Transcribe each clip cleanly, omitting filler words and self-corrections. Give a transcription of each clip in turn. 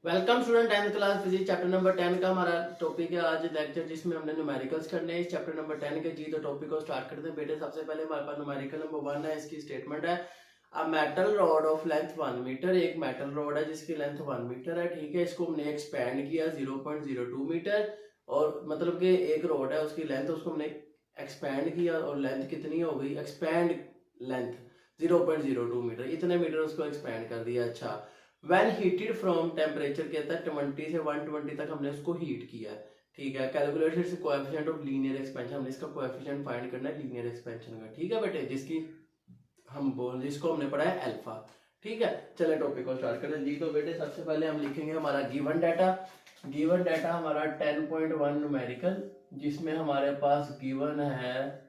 Welcome student 10th class physics chapter number 10 का हमारा topic है आज लेक्चर जिसमें हमने न्यूमेरिकल्स करने हैं। इस चैप्टर नंबर 10 के जी तो टॉपिक को स्टार्ट करते हैं बेटे। सबसे पहले हमारे पास न्यूमेरिकल नंबर 1 है। इसकी स्टेटमेंट है a metal rod of length 1 metre. एक मेटल रॉड है जिसकी लेंथ 1 मीटर है, ठीक है। इसको हमने एक्सपेंड किया 0.02 मीटर और मतलब कि एक रॉड है उसकी लेंथ उसको हमने एक्सपेंड किया और लेंथ कितनी हो गई, एक्सपेंड लेंथ 0.02 मीटर, इतने मीटर उसको एक्सपेंड कर दिया। अच्छा, व्हेन हीटेड फ्रॉम टेम्परेचर कहता है 20 से 120 तक हमने उसको हीट किया है, ठीक है। Calculate its coefficient of linear expansion, हमने इसका कोएफिशिएंट फाइंड करना है लीनियर एक्सपेंशन का, ठीक है बेटे, जिसको हमने पढ़ा है अल्फा, ठीक है। चले टॉपिक को स्टार्ट करें जी। तो बेटे सबसे पहले हम लिखेंगे हमारा गिवन डाटा। गिवन डाटा हमारा 10.1 न्यूमेरिकल, जिसमें हमारे पास गिवन है,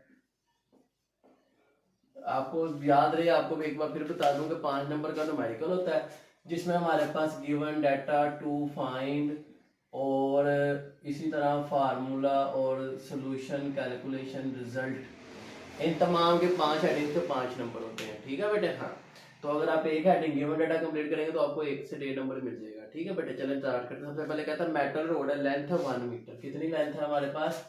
आपको याद रहे, आपको एक बार फिर बता दूं कि 5 नंबर का न्यूमेरिकल होता है जिसमें हमारे पास गिवन डाटा टू फाइंड और इसी तरह फार्मूला और सॉल्यूशन कैलकुलेशन रिजल्ट, इन तमाम के 5 हेडिंग के 5 नंबर होते हैं, ठीक है बेटे। हाँ, तो अगर आप एक हेडिंग गिवन डाटा कंप्लीट करेंगे तो आपको 1 से 1.5 नंबर मिल जाएगा, ठीक है बेटे। चलें स्टार्ट करते हैं। सबसे पहले कहता है मेटल रोड है, लेंथ है 1 मीटर। कितनी लेंथ है हमारे पास?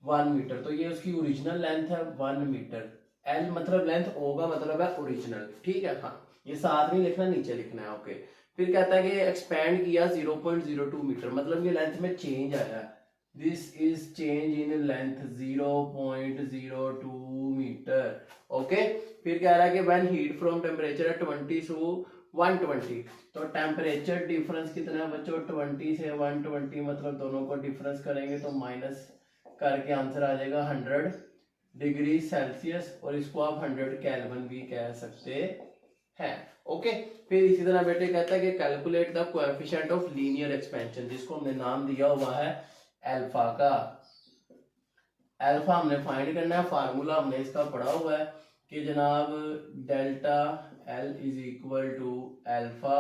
1 मीटर। तो ये उसकी ओरिजिनल लेंथ है 1 मीटर। एल मतलब लेंथ, ओ का मतलब है ओरिजिनल, ठीक है। हाँ, ये साथ में लिखना, नीचे लिखना है, ओके। फिर कहता है कि एक्सपेंड किया 0.02 मीटर, मतलब ये लेंथ में चेंज आया। This is change in length 0.02 metre, okay. फिर कह रहा है कि व्हेन हीट फ्रॉम टेम्परेचर है 20 टू 120, तो टेम्परेचर डिफरेंस कितना है बच्चों? 20 से 120, मतलब दोनों को डिफरेंस करेंगे तो माइनस करके आंसर आ जाएगा 100 डिग्री सेल्सियस, और इसको आप 100 केल्विन भी कह सकते हैं, ओके। फिर इसी तरह बेटे कहता है कि calculate the coefficient of linear expansion, जिसको हमने नाम दिया हुआ है अल्फा का। अल्फा हमने फाइंड करना है, फार्मूला हमने इसका पढ़ा हुआ है कि जनाब delta L is equal to alpha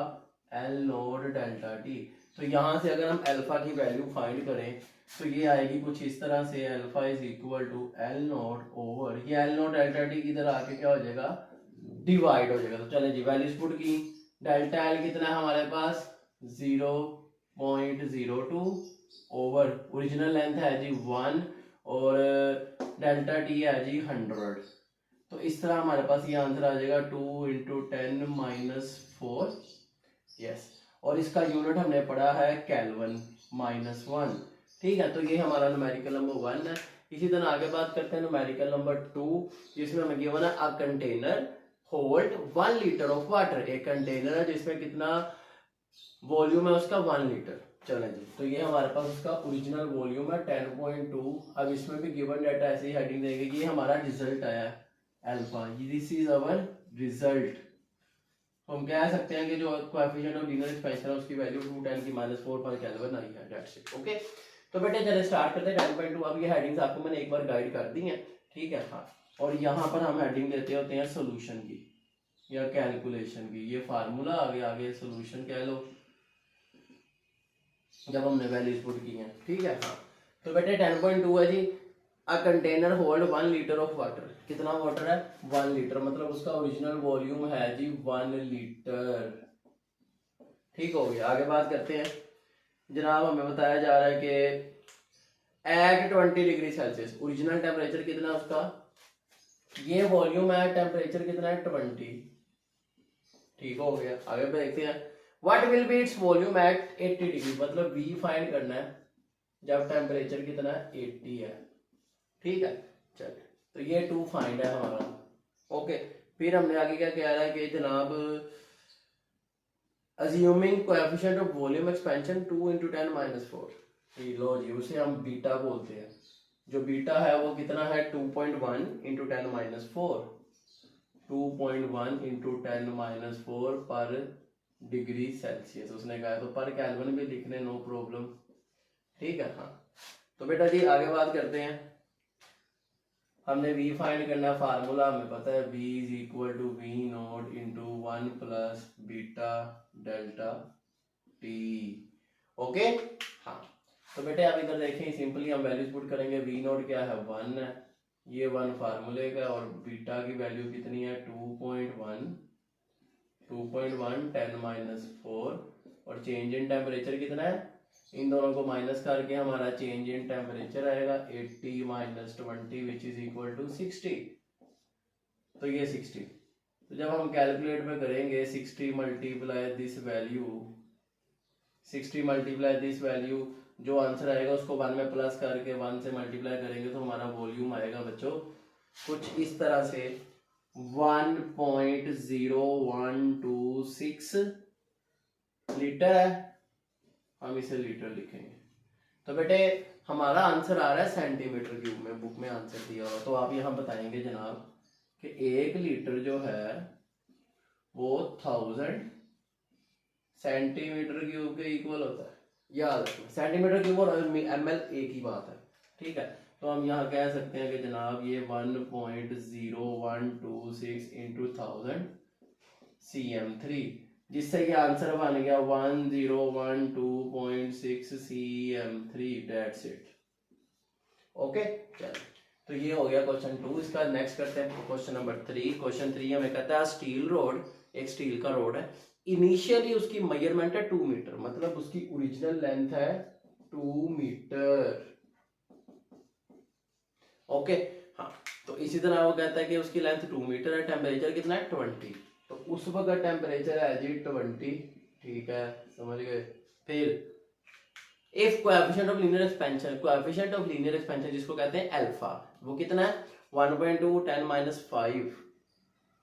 L naught delta T. तो यहां से अगर हम अल्फा की वैल्यू फाइंड करें तो ये आएगी कुछ इस तरह से, alpha is equal to L naught over, ये एल नोट डेल्टा टी इधर आके क्या हो जाएगा, डिवाइड हो जाएगा। तो चले जी, वैल्यूज पुट की। डेल्टा एल कितना है हमारे पास? 0.02 ओवर ओरिजिनल लेंथ है जी 1 और डेल्टा टी है जी 100। तो इस तरह हमारे पास ये आंसर आ जाएगा 2 इंटू 10 - 4, यस। और इसका यूनिट हमने पढ़ा है केल्विन -1, ठीक है। तो ये हमारा न्यूमेरिकल नंबर 1 है। इसी तरह आगे बात करते हैं न्यूमेरिकल नंबर 2, जिसमें हमें गिवन है अ container hold 1 litre of water. एक कंटेनर है जिसमें कितना वॉल्यूम है उसका? 1 लीटर। चलें जी, तो ये हमारे पास उसका ओरिजिनल वॉल्यूम है 10.2। अब इसमें भी गिवन डाटा ऐसे ही हेडिंग देंगे कि ये हमारा रिजल्ट आया है alpha, this is our result. हम कह सकते हैं कि जो कोएफिशिएंट ऑफ लीनियर एक्सपेंशन है उसकी वैल्यू 2 × 10⁻⁴ पर केल्विन आई है, दैट्स इट, ओके। तो बेटे चले स्टार्ट करते हैं 10.2। अब ये हेडिंग्स आपको मैंने एक बार गाइड कर दी हैं, ठीक है। हाँ, और यहाँ पर हम हेडिंग देते होते हैं सोल्यूशन की या कैलकुलेशन की। ये फार्मूला आगे आगे सोल्यूशन कह लो जब हमने वैल्यूज पुट की हैं, ठीक है। हाँ, तो बेटे 10.2 है जी, a container hold 1 litre of water. कितना वाटर है? 1 लीटर, मतलब उसका ओरिजिनल वॉल्यूम है जी 1 लीटर, ठीक हो गया। आगे बात करते हैं जनाब, हमें बताया जा रहा है कि at 20 degree Celsius original temperature कितना है उसका, ये वॉल्यूम है, टेम्परेचर कितना है 20, ठीक हो गया। आगे पे देखते हैं what will B its volume at 80 degree, मतलब वी फाइंड करना है जब टेम्परेचर कितना है 80 है, ठीक है। चलिए, तो ये 2 फाइंड है हमारा, ओके। फिर हमने आगे क्या कह रहा है कि जनाब assuming coefficient of volume expansion 2 × 10⁻⁴, लो जी, उसे हम बीटा बोलते हैं। जो बीटा है वो कितना है 2.1 × 10⁻⁴, 2.1 × 10⁻⁴ पर डिग्री सेल्सियस उसने कहा है, तो पर केल्विन भी लिखने, नो प्रॉब्लम, ठीक है। हाँ, तो बेटा जी आगे बात करते हैं। हमने v फाइंड करना, फार्मूला हमें पता है v is equal to v naught into 1 plus beta delta t, okay. हाँ, तो बेटे आप इधर देखें, सिंपली हम वैल्यूज पुट करेंगे। v नोट क्या है? 1 है, ये 1 फार्मूले का, और बीटा की वैल्यू कितनी है? 2.1 10⁻⁴ और चेंज इन टेम्परेचर कितना है, इन दोनों को माइनस करके हमारा चेंज इन टेम्परेचर आएगा 80 minus 20 which is equal to 60। तो ये 60, तो जब हम कैलकुलेट में करेंगे 60 multiply this value, 60 multiply this value, जो आंसर आएगा उसको 1 में प्लस करके 1 से मल्टीप्लाई करेंगे तो हमारा वॉल्यूम आएगा बच्चों कुछ इस तरह से 1.0126 लीटर है, हम इसे लीटर लिखेंगे। तो बेटे हमारा आंसर आ रहा है सेंटीमीटर क्यूब में, बुक में आंसर दिया हुआ। तो आप यहाँ बताएंगे जनाब कि 1 लीटर जो है वो 1000 सेंटीमीटर क्यूब के इक्वल होता है। याद रखना सेंटीमीटर क्यूब और ml एक ही बात है, ठीक है। तो हम यहाँ कह सकते हैं कि जनाब ये 1.0126 इंटू 1000 cm3, जिससे कि आंसर बन गया 1012.6 cm3, डेट्स इट। ओके चलो, तो ये हो गया क्वेश्चन 2। इसका नेक्स्ट करते हैं क्वेश्चन नंबर 3। क्वेश्चन 3 हमें कहता है स्टील रोड, एक स्टील का रोड है, इनिशियली उसकी मेजरमेंट है 2 मीटर, मतलब उसकी ओरिजिनल लेंथ है 2 मीटर। ओके हाँ, तो इसी तरह वो कहता है कि उसकी लेंथ 2 मीटर है, टेम्परेचर कितना है 20, तो उस वक्त टेम्परेचर है जी 20, ठीक है समझ गए। फिर if coefficient of linear expansion, coefficient of linear expansion जिसको कहते हैं अल्फा, वो कितना है 1.2 10 - 5,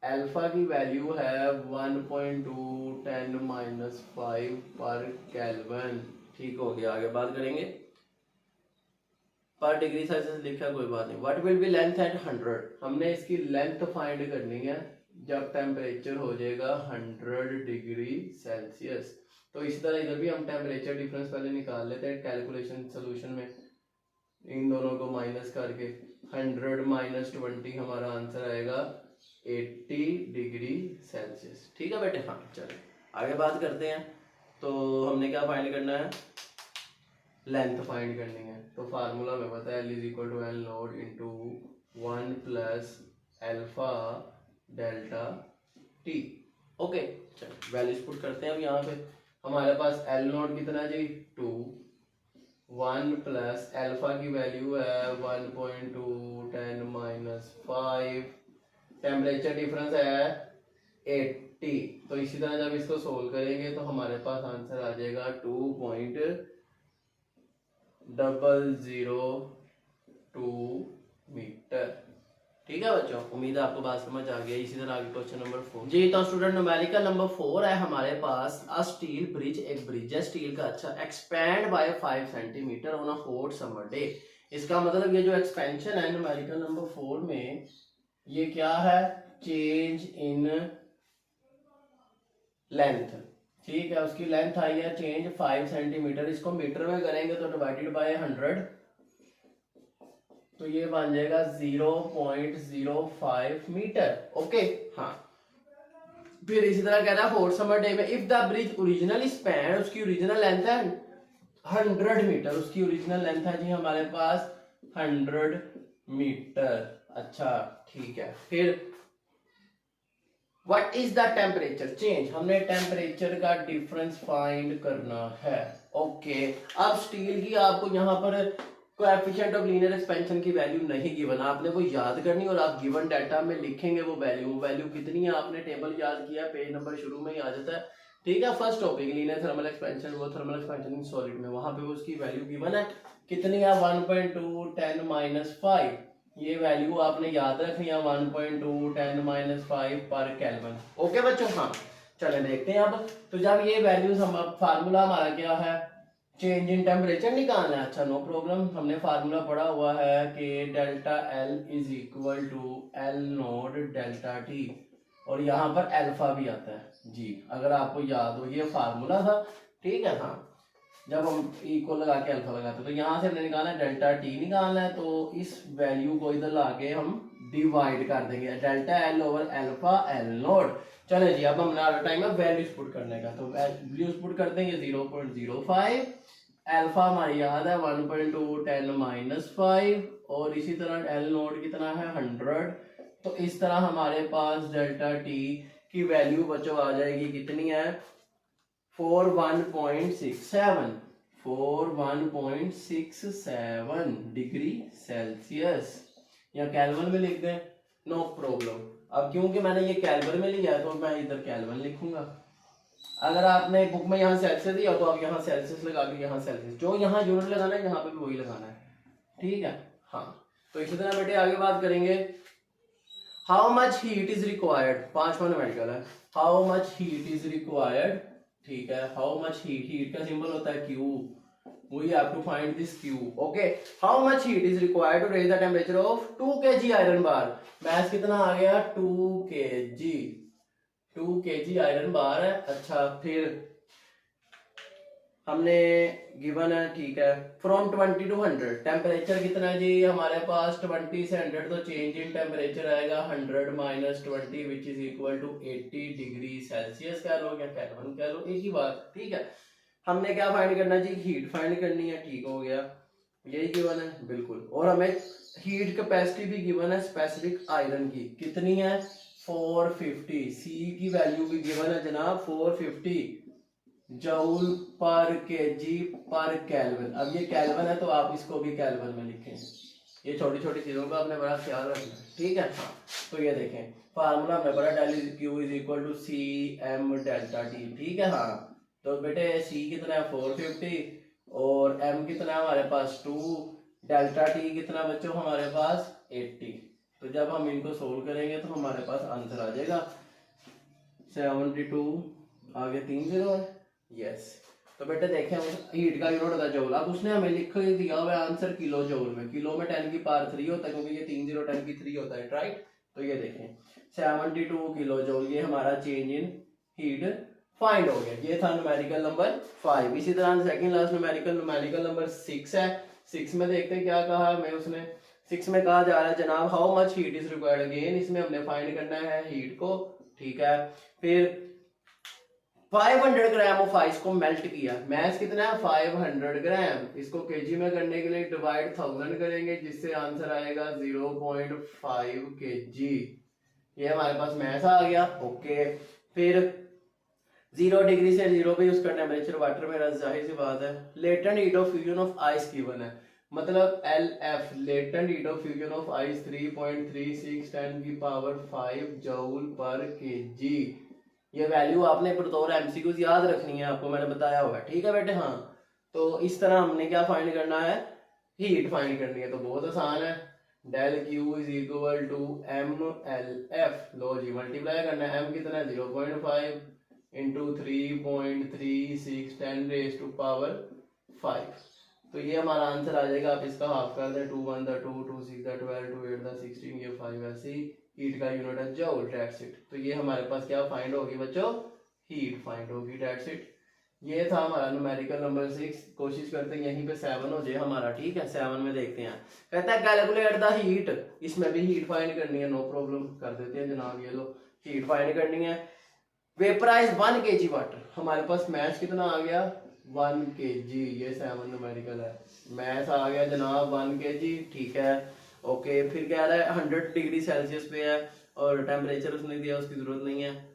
अल्फा की वैल्यू है 1.2 10 - 5 पर केल्विन। ठीक हो गया, आगे बात करेंगे। पर डिग्री सेल्सियस लिखा कोई बात नहीं। What will be length at 100, हमने इसकी लेंथ फाइंड करनी है जब टेम्परेचर हो जाएगा 100 डिग्री सेल्सियस। तो इसी तरह इधर भी हम टेम्परेचर डिफरेंस पहले निकाल लेते हैं कैलकुलेशन सोल्यूशन में, इन दोनों को माइनस करके 100 माइनस 20 हमारा आंसर आएगा 80 डिग्री सेल्सियस। ठीक है बेटे, हाँ चलो आगे बात करते हैं। तो हमने क्या फाइंड करना है, लेंथ फाइंड करनी है। तो फार्मूला में पता है L = L note into 1 + alpha delta T. Okay चलो वैल्यूज पुट करते हैं। अब यहाँ पे हमारे पास L नोट कितना जी 2, 1 + अल्फा की वैल्यू है 1.2 10 - 5, टेम्परेचर डिफरेंस है 80। तो इसी तरह जब इसको सोल्व करेंगे तो हमारे पास आंसर आ जाएगा 2.002 मीटर। ठीक है बच्चों, उम्मीद है आपको बात समझ आ गई। इसी तरह आगे क्वेश्चन नंबर 4 जी। तो स्टूडेंट न्यूमेरिकल नंबर 4 है हमारे पास, अ स्टील ब्रिज, एक ब्रिज है स्टील का, अच्छा, expand by 5 centimetre on a hot summer day. इसका मतलब ये जो एक्सपेंशन है न्यूमेरिकल नंबर 4 में, ये क्या है, चेंज इन लेंथ। ठीक है, उसकी लेंथ आई है चेंज 5 सेंटीमीटर, इसको मीटर में करेंगे तो डिवाइडेड बाय 100, तो ये बन जाएगा 0.05 मीटर। ओके हाँ, फिर इसी तरह कहता है हॉट समर डे में, if the bridge originally span, उसकी ओरिजिनल लेंथ है 100 मीटर, उसकी ओरिजिनल लेंथ है जी हमारे पास 100 मीटर। अच्छा ठीक है, फिर what is the temperature change, हमने टेम्परेचर का डिफरेंस फाइंड करना है। ओके अब स्टील की आपको यहाँ पर कोएफिशिएंट ऑफ लीनियर एक्सपेंशन की वैल्यू नहीं गिवन, आपने वो याद करनी और आप गिवन डाटा में लिखेंगे वो वैल्यू कितनी है, आपने टेबल याद किया, पेज नंबर शुरू में ही आ जाता है। ठीक है, first topic linear thermal expansion, वो थर्मल एक्सपेंशन इन सॉलिड में, वहां पे वो उसकी वैल्यू गिवन है कितनी है 1.2 10 - 5, ये वैल्यू आपने याद रखनी है 1.2 10 - 5 पर केल्विन। ओके बच्चों, हाँ चले देखते हैं अब। तो जब ये वैल्यूज हम, फार्मूला हमारा क्या है, चेंज इन टेम्परेचर निकालना है। अच्छा नो प्रॉब्लम, हमने फार्मूला पढ़ा हुआ है कि delta L = L note delta T, और यहाँ पर अल्फा भी आता है जी, अगर आपको याद हो ये फार्मूला था। ठीक है हाँ, जब हम ई को लगा के अल्फा लगाते हैं तो यहाँ से हमने निकालना है डेल्टा T निकालना है, तो इस वैल्यू को इधर लाके हम डिवाइड कर देंगे, delta L over alpha L note. चले जी, अब हमारा टाइम है वैल्यूज पुट करने का, तो वैल्यूज पुट कर देंगे 0.05, अल्फा हमारी याद है 1.2 10 - 5, और इसी तरह L नोट कितना है 100। तो इस तरह हमारे पास डेल्टा T की वैल्यू बच्चों आ जाएगी कितनी है 41.67 41.67 डिग्री सेल्सियस, या केल्विन में लिख दें, नो प्रॉब्लम। अब क्योंकि मैंने ये केल्विन में लिया तो मैं इधर केल्विन लिखूंगा। अगर आपने बुक में यहाँ सेल्सियस दिया तो आप यहाँ सेल्सियस लगा के यहाँ सेल्सियस, जो यहाँ यूनिट लगाना है यहाँ पे भी वही लगाना है, ठीक है। हाँ, तो इसी तरह बेटे आगे बात करेंगे। How much heat is required, 5वां न्यूमेरिकल है। How much heat is required, ठीक है। हाउ मच हीट, हीट का सिंबल होता है q, we have to find this Q, okay। how much heat is required to raise the temperature of 2 kg iron bar, mass कितना आ गया 2 kg iron bar है। अच्छा, फिर हमने गिवन है, ठीक है, फ्रॉम 20 to 100 टेम्परेचर कितना है जी हमारे पास 20 से 100, तो चेंज इन टेम्परेचर आएगा 100 - 20 which is equal to 80 degree Celsius कह लो या केल्विन कह लो, एक ही बात, ठीक है। हमने क्या फाइंड करना है जी, हीट फाइंड करनी है, ठीक हो गया, यही गिवन है बिल्कुल। और हमें हीट कैपेसिटी भी गिवन है स्पेसिफिक आयरन की, कितनी है 450, सी की वैल्यू भी गिवन है जनाब 450 जूल पर केजी पर केल्विन। अब ये केल्विन है तो आप इसको भी केल्विन में लिखें, ये छोटी छोटी चीजों का आपने बड़ा ख्याल रखना है, ठीक है। हाँ, तो ये देखें फार्मूला हमने पढ़ा, del Q is equal to C M delta T, ठीक है। हाँ, तो बेटे C कितना है 450 और M कितना है हमारे पास 2, डेल्टा T कितना बच्चों हमारे पास 80। तो जब हम इनको सोल्व करेंगे तो हमारे पास आंसर आ जाएगा 72, आगे 3 0 है, यस। तो बेटे देखें हीट का यूनिट होता है जूल, अब उसने हमें लिख दिया हुआ आंसर किलो जूल में, किलो में 10 की पावर 3 होता है क्योंकि ये 3 0 10 की 3 होता है, राइट। तो ये देखें 72 किलो जूल, ये हमारा चेंज इन हीट फाइंड हो गया। ये था न्यूमेरिकल नंबर 5। इसी तरह सेकंड लास्ट न्यूमेरिकल नंबर 6 है। 6 में देखते हैं क्या कहा हमें उसने। 6 में कहा जा रहा है जनाब how much heat is required, again इसमें हमने फाइंड करना है हीट को, ठीक है। फिर 500 ग्राम ऑफ आइस को मेल्ट किया, मैस कितना है 500 ग्राम, इसको केजी में करने के लिए डिवाइड 1000 करेंगे जिससे आंसर आएगा 0.5 kg। ये हमारे पास मैस आ गया, ओके। फिर 0 डिग्री से 0 पे उसका टेम्परेचर वाटर में, जाहिर सी बात है। Latent heat of fusion of ice given है, मतलब LF latent heat of fusion of ice 3.36 10 की पावर 5 जूल पर केजी। ये वैल्यू आपने बतौर MCQs याद रखनी है, आपको मैंने बताया हुआ है, ठीक है बेटे। हाँ, तो इस तरह हमने क्या फाइंड करना है, हीट फाइंड करनी है, तो बहुत आसान है। Del Q is equal to MLF, लो जी मल्टीप्लाई करना है, M कितना है 0.5 इंटू 3.36 10 रेज टू पावर 5, तो ये हमारा आंसर आ जाएगा। आप इसका हाफ कर दें, 2 1 2 2 6 12 2 8 16, ये 5 ऐसे हीट का यूनिट है जूल, दैट्स इट। तो ये हमारे पास क्या फाइंड होगी बच्चों, हीट फाइंड होगी, दैट्स इट। ये था हमारा न्यूमेरिकल नंबर 6। कोशिश करते हैं यहीं पे 7 हो जाए हमारा, ठीक है। 7 में देखते हैं, कहता है कैलकुलेट द हीट, इसमें भी हीट फाइंड करनी है, नो प्रॉब्लम, कर देते हैं जनाब। ये लो हीट फाइंड करनी है। वेपराइज 1 kg वाटर, हमारे पास मैथ कितना आ गया 1 kg, ये 7 न्यूमेरिकल है, मैथ आ गया जनाब 1 kg, ठीक है, ओके। फिर कह रहा है 100 डिग्री सेल्सियस पे है और टेम्परेचर उसने दिया, उसकी जरूरत नहीं है।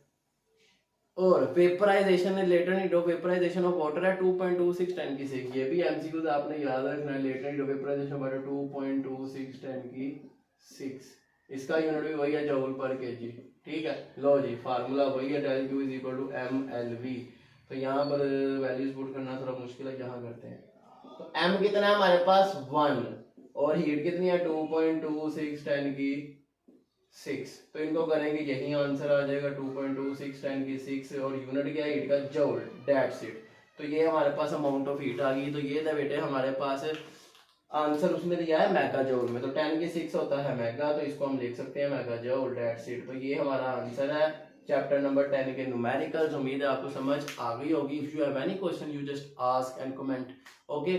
और vaporisation, latent heat of vaporisation of water है 2.26 10 की 6, ये भी MCQ आपने याद रखना है। Latent heat of vaporisation of water 2.26 10 की 6, इसका यूनिट भी वही है जूल पर केजी, ठीक है। लो जी फार्मूला वही है, del Q is equal to MLV। तो यहाँ पर वैल्यूज पुट करना थोड़ा मुश्किल है, यहाँ करते हैं। तो M कितना है हमारे पास 1 और हीट कितनी है 2.26 10 की 6, तो इनको करेंगे यही आंसर आ जाएगा 2.26 10 की 6, और यूनिट क्या है हीट का जूल, दैट्स इट। तो ये हमारे पास अमाउंट ऑफ हीट आ गई। तो ये था बेटे हमारे पास आंसर उसने दिया है मेगा जूल में, तो 10 की 6 होता है मेगा, तो इसको हम लिख सकते हैं मेगा जूल, दैट्स इट। तो ये हमारा आंसर है चैप्टर नंबर 10 के न्यूमेरिकल्स। उम्मीद है आपको समझ आ गई होगी। If you have any question you just ask and comment, okay.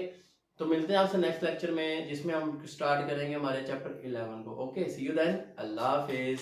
तो मिलते हैं आपसे नेक्स्ट लेक्चर में जिसमें हम स्टार्ट करेंगे हमारे चैप्टर 11 को, ओके। सी यू देन, अल्लाह हाफिज।